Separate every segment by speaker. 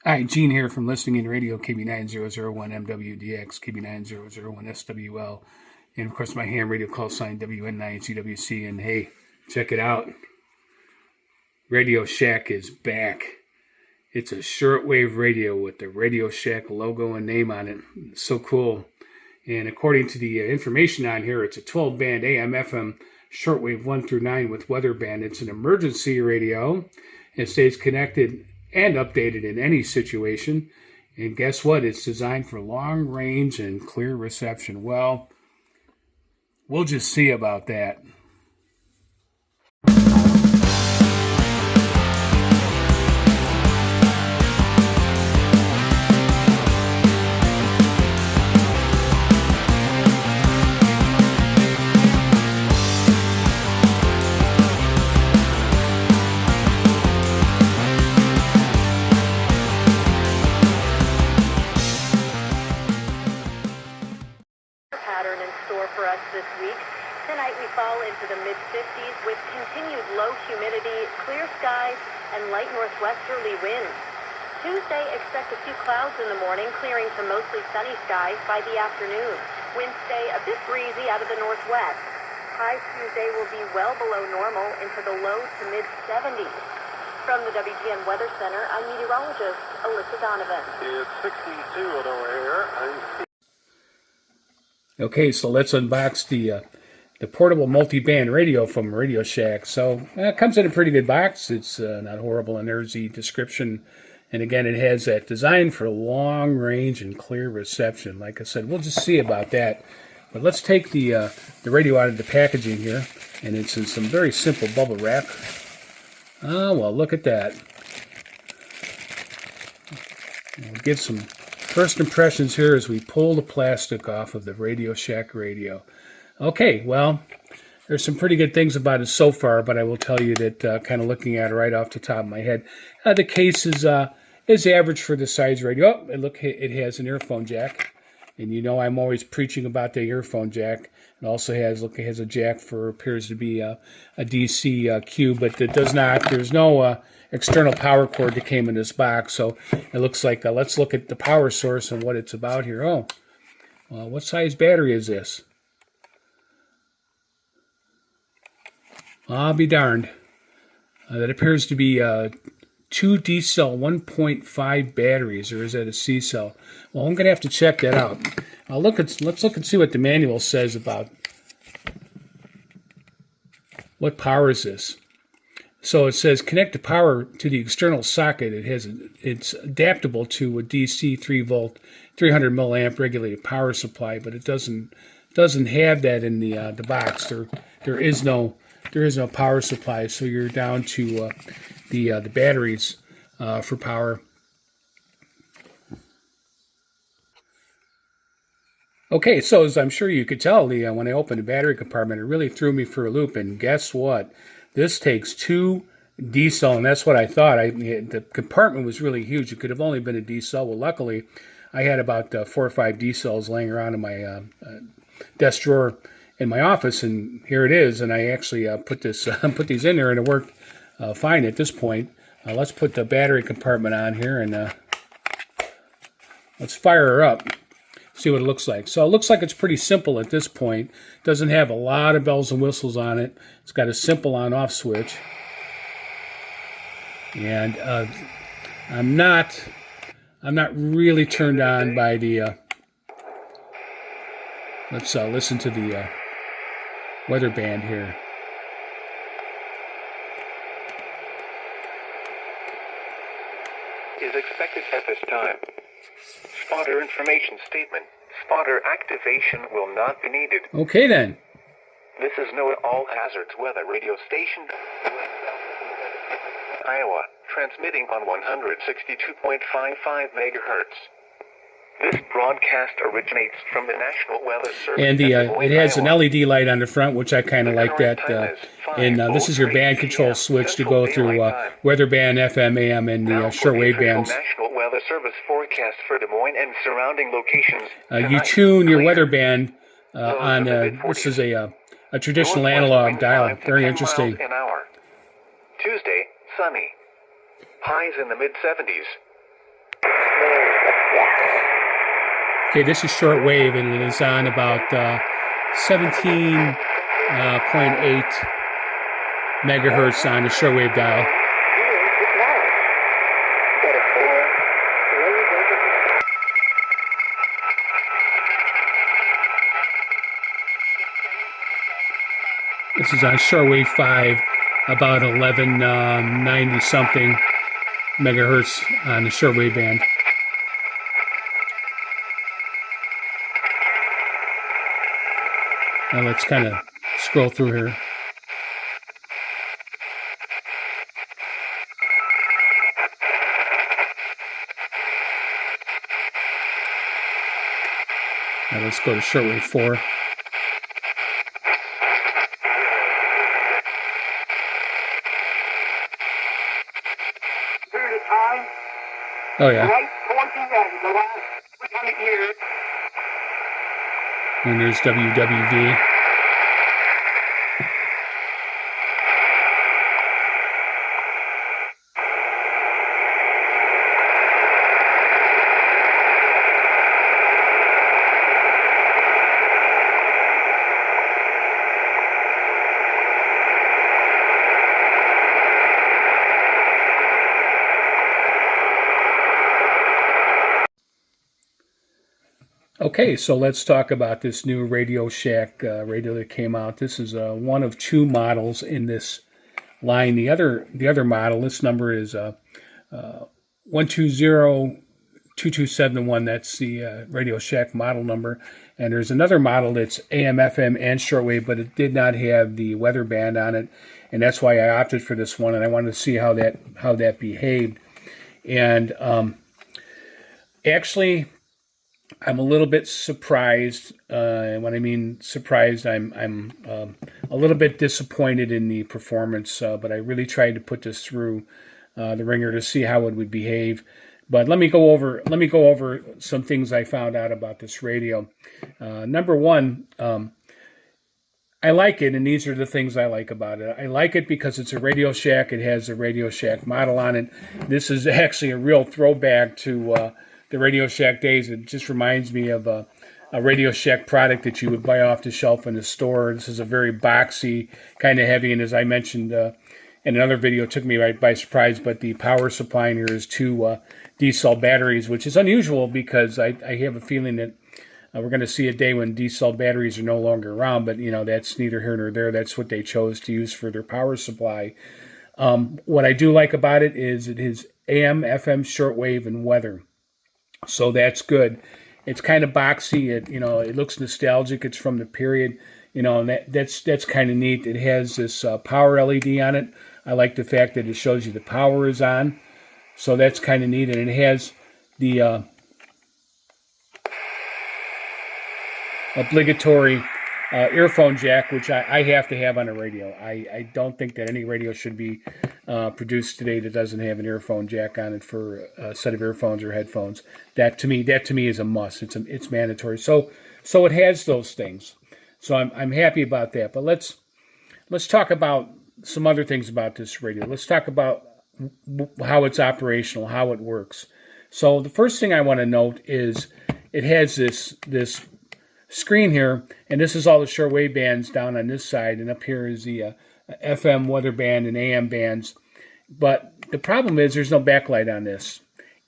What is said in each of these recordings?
Speaker 1: Hi, Gene here from Listening in Radio, KB9001MWDX, KB9001SWL, and of course my ham radio call sign WN9CWC. And hey, check it out. Radioshack is back. It's a shortwave radio with the Radioshack logo and name on it. It's so cool. And according to the information on here, it's a 12-band AM/FM shortwave 1 through 9 with weather band. It's an emergency radio. It stays connected and updated in any situation. And guess what? It's designed for long range and clear reception. Well, we'll just see about that.
Speaker 2: Pattern in store for us this week. Tonight we fall into the mid-50s with continued low humidity, clear skies, and light northwesterly winds. Tuesday, expect a few clouds in the morning, clearing to mostly sunny skies by the afternoon. Winds stay a bit breezy out of the northwest. High Tuesday will be well below normal into the low to mid-70s. From the WGN Weather Center, I'm meteorologist Alyssa Donovan.
Speaker 3: It's 62 at O'Hare.
Speaker 1: Okay, so let's unbox the portable multi-band radio from Radioshack. So it comes in a pretty good box. It's not horrible, and there's the description. And again, it has that design for long range and clear reception. Like I said, we'll just see about that. But let's take the radio out of the packaging here, and it's in some very simple bubble wrap. Oh, well, look at that. We'll get some first impressions here as we pull the plastic off of the Radioshack radio. Okay, well, there's some pretty good things about it so far, but I will tell you that kind of looking at it right off the top of my head, the case is average for the size radio. Oh, and look, it has an earphone jack, and you know I'm always preaching about the earphone jack. It also has, look, it has a jack for, appears to be a DC Q, but it does not, there's no external power cord that came in this box. So it looks like, let's look at the power source and what it's about here. Oh, what size battery is this? I'll be darned. That appears to be two D-cell 1.5 batteries, or is that a C-cell? Well, I'm going to have to check that out. Let's look and see what the manual says about what power is this. So it says connect the power to the external socket. It's adaptable to a DC 3 volt, 300 milliamp regulated power supply, but it doesn't have that in the box. There is no power supply, so you're down to the batteries for power. Okay, so as I'm sure you could tell, when I opened the battery compartment, it really threw me for a loop. And guess what? This takes two D-cell, and that's what I thought. The compartment was really huge. It could have only been a D-cell. Well, luckily, I had about 4 or 5 D-cells laying around in my desk drawer in my office, and here it is. And I actually put these in there, and it worked fine at this point. Let's put the battery compartment on here, and let's fire her up. See what it looks like. So it looks like it's pretty simple at this point. Doesn't have a lot of bells and whistles on it. It's got a simple on-off switch. And I'm not really turned on by the. Let's listen to the weather band here.
Speaker 4: Is expected at this time. Spotter information statement. Spotter activation will not be needed.
Speaker 1: Okay then.
Speaker 4: This is no all hazards weather radio station. Iowa, transmitting on 162.55 megahertz. This broadcast originates from the National Weather Service.
Speaker 1: And it has an LED light on the front, which I kind of like that. And this is your band control switch to go through weather band, FM, AM, and the shortwave bands.
Speaker 4: National Weather Service forecast for Des Moines and surrounding locations.
Speaker 1: You tune your weather band on this is a traditional analog dial. Very interesting.
Speaker 4: Tuesday, sunny. Highs in the mid-70s.
Speaker 1: Okay, this is Shortwave, and it is on about 17.8 megahertz on the shortwave dial. This is on shortwave 5, about 1190 something megahertz on the shortwave band. Now let's kind of scroll through here. Now let's go to shortwave 4.
Speaker 3: Period of time.
Speaker 1: Oh yeah.
Speaker 3: Right towards the end, the last 300 years.
Speaker 1: And there's WWV. Okay, so let's talk about this new Radioshack radio that came out. This is one of two models in this line. The other model, this number is 1202271. That's the Radioshack model number. And there's another model that's AM, FM, and shortwave, but it did not have the weather band on it, and that's why I opted for this one. And I wanted to see how that behaved. And actually, I'm a little bit surprised. And when I mean surprised, I'm a little bit disappointed in the performance. But I really tried to put this through the ringer to see how it would behave. But let me go over some things I found out about this radio. Number one, I like it, and these are the things I like about it. I like it because it's a Radioshack. It has a Radioshack model on it. This is actually a real throwback to the Radioshack days. It just reminds me of a Radioshack product that you would buy off the shelf in the store. This is a very boxy, kind of heavy, and as I mentioned in another video, it took me right by surprise, but the power supply in here is two D-cell batteries, which is unusual because I have a feeling that we're going to see a day when D-cell batteries are no longer around, but that's neither here nor there. That's what they chose to use for their power supply. What I do like about it is AM, FM, shortwave, and weather. So that's good. It's kind of boxy. It looks nostalgic. It's from the period, and that's kind of neat. It has this power LED on it. I like the fact that it shows you the power is on. So that's kind of neat. And it has the obligatory earphone jack, which I have to have on a radio. I don't think that any radio should be produced today that doesn't have an earphone jack on it for a set of earphones or headphones. That to me is a must. It's mandatory. So it has those things. So I'm happy about that. But let's talk about some other things about this radio. Let's talk about how it's operational, how it works. So the first thing I want to note is it has this screen here, and this is all the shortwave bands down on this side, and up here is the FM weather band and AM bands. But the problem is there's no backlight on this,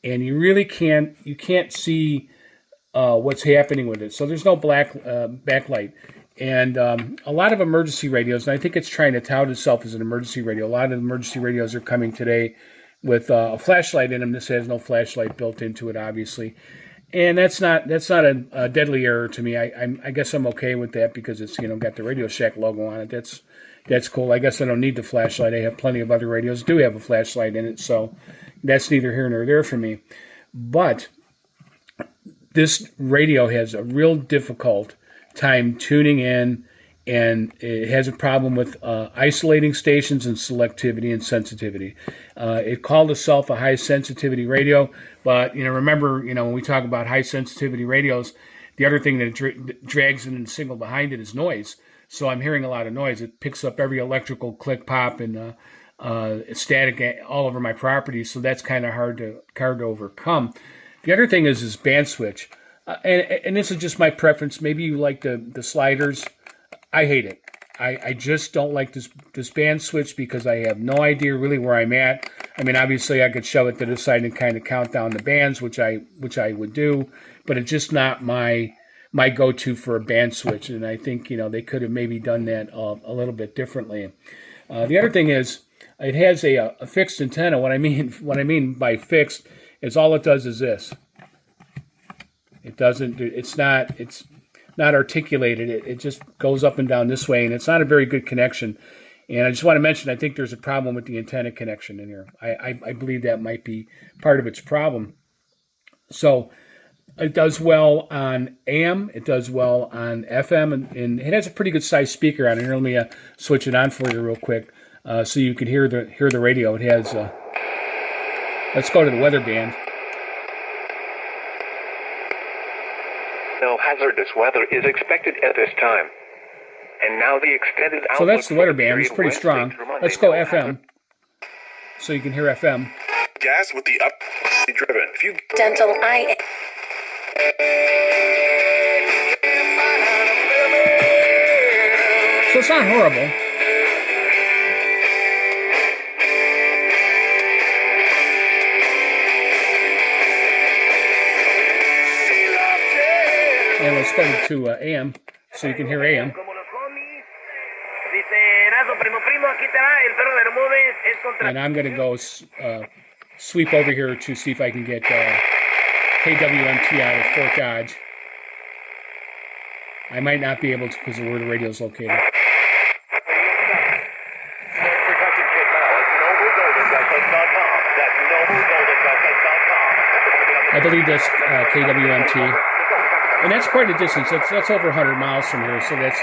Speaker 1: and you can't see what's happening with it. So there's no backlight. And a lot of emergency radios, and I think it's trying to tout itself as an emergency radio. A lot of emergency radios are coming today with a flashlight in them. This has no flashlight built into it, obviously. And that's not a deadly error to me. I guess I'm okay with that because it's got the Radioshack logo on it. That's cool. I guess I don't need the flashlight. I have plenty of other radios that do have a flashlight in it, so that's neither here nor there for me. But this radio has a real difficult time tuning in, and it has a problem with isolating stations and selectivity and sensitivity. It called itself a high sensitivity radio, but remember, when we talk about high sensitivity radios, the other thing that it drags in the signal behind it is noise. So I'm hearing a lot of noise. It picks up every electrical click, pop, and static all over my property, so that's kind of hard to overcome. The other thing is band switch, and this is just my preference. Maybe you like the sliders. I hate it. I just don't like this band switch because I have no idea really where I'm at. I mean, obviously I could shove it to the side and kind of count down the bands, which I would do, but it's just not my go-to for a band switch. And I think they could have maybe done that a little bit differently. The other thing is it has a fixed antenna. What I mean by fixed is all it does is this. It's not articulated. It just goes up and down this way, and it's not a very good connection. And I just want to mention, I think there's a problem with the antenna connection in here. I believe that might be part of its problem. So it does well on AM. It does well on FM, and it has a pretty good sized speaker on it. Here, let me switch it on for you real quick, so you can hear the radio. It has. Let's go to the weather band.
Speaker 4: No hazardous weather is expected at this time. And now the extended outlook.
Speaker 1: So that's the weather band. It's
Speaker 4: period
Speaker 1: pretty strong.
Speaker 4: Wednesday through Monday.
Speaker 1: Let's go
Speaker 4: No
Speaker 1: FM. So you can hear FM.
Speaker 5: Gas with the up driven. If you
Speaker 2: Dental eye.
Speaker 1: So it's not horrible. And let's go to AM, so you can hear AM. And I'm going to go sweep over here to see if I can get KWMT out of Fort Dodge. I might not be able to because of where the radio is located. I believe that's KWMT. And that's quite a distance. That's over 100 miles from here, so that's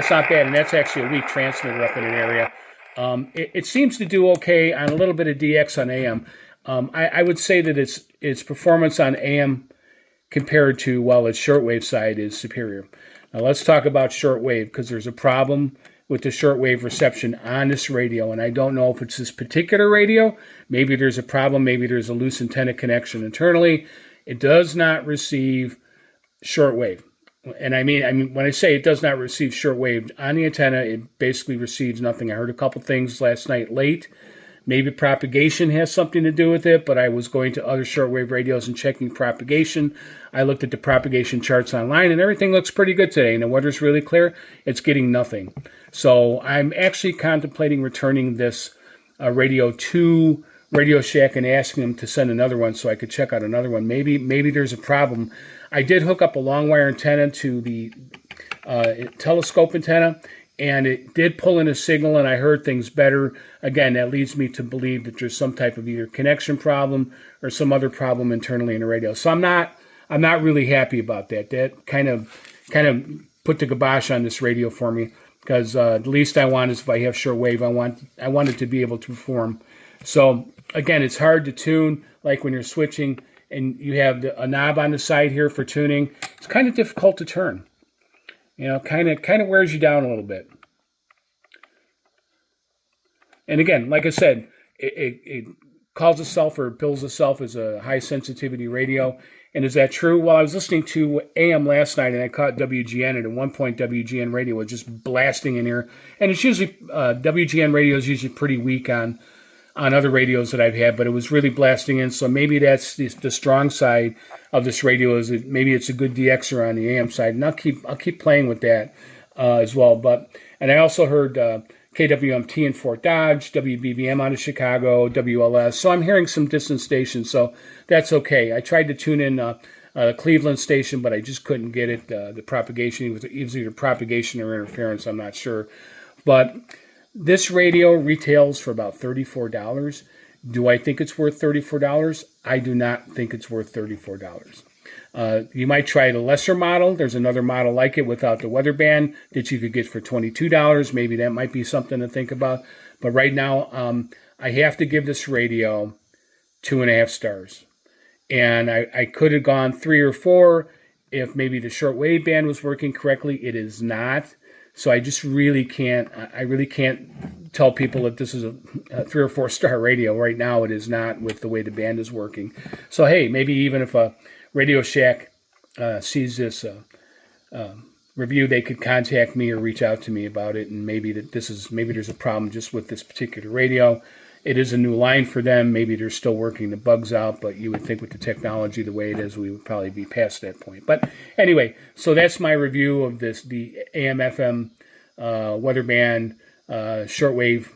Speaker 1: not bad. And that's actually a weak transmitter up in an area. It seems to do okay on a little bit of DX on AM. I would say that its performance on AM compared to, its shortwave side is superior. Now let's talk about shortwave, because there's a problem with the shortwave reception on this radio, and I don't know if it's this particular radio. Maybe there's a problem. Maybe there's a loose antenna connection internally. It does not receive shortwave. And I mean, when I say it does not receive shortwave on the antenna, it basically receives nothing. I heard a couple things last night late. Maybe propagation has something to do with it, but I was going to other shortwave radios and checking propagation. I looked at the propagation charts online, and everything looks pretty good today. And the weather's really clear. It's getting nothing. So I'm actually contemplating returning this radio to Radioshack and asking them to send another one so I could check out another one. Maybe there's a problem. I did hook up a long wire antenna to the telescope antenna, and it did pull in a signal, and I heard things better. Again, that leads me to believe that there's some type of either connection problem or some other problem internally in the radio. So I'm not really happy about that. That kind of put the kibosh on this radio for me, because the least I want is, if I have shortwave, I want it to be able to perform. So again, it's hard to tune, like when you're switching and you have a knob on the side here for tuning. It's kind of difficult to turn. Kind of wears you down a little bit. And again, like I said, it calls itself or bills itself as a high sensitivity radio. And is that true? Well, I was listening to AM last night, and I caught WGN, and at one point WGN radio was just blasting in here. And it's usually, WGN radio is usually pretty weak on other radios that I've had, but it was really blasting in. So maybe that's the strong side of this radio, is that maybe it's a good DXer on the AM side, and I'll keep playing with that as well. And I also heard KWMT in Fort Dodge, WBBM out of Chicago, WLS. So I'm hearing some distant stations, so that's okay. I tried to tune in the Cleveland station, but I just couldn't get it. The propagation, it was either propagation or interference, I'm not sure. But this radio retails for about $34. Do I think it's worth $34? I do not think it's worth $34. You might try the lesser model. There's another model like it without the weather band that you could get for $22. Maybe that might be something to think about. But right now, I have to give this radio 2.5 stars. And I could have gone 3 or 4 if maybe the shortwave band was working correctly. It is not. So I just really can't. I really can't tell people that this is a 3 or 4 star radio. Right now, it is not with the way the band is working. So hey, maybe even if a Radio Shack sees this review, they could contact me or reach out to me about it. And maybe there's a problem just with this particular radio. It is a new line for them. Maybe they're still working the bugs out, but you would think with the technology the way it is, we would probably be past that point. But anyway, so that's my review of the AM/FM weather band shortwave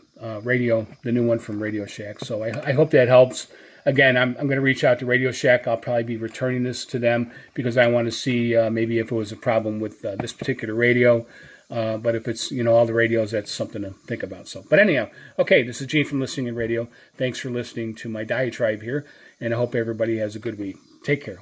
Speaker 1: radio, the new one from Radio Shack. So I hope that helps. Again, I'm going to reach out to Radio Shack. I'll probably be returning this to them because I want to see maybe if it was a problem with this particular radio. But if it's, all the radios, that's something to think about. So, but anyhow, okay, this is Gene from Listening in Radio. Thanks for listening to my diatribe here, and I hope everybody has a good week. Take care.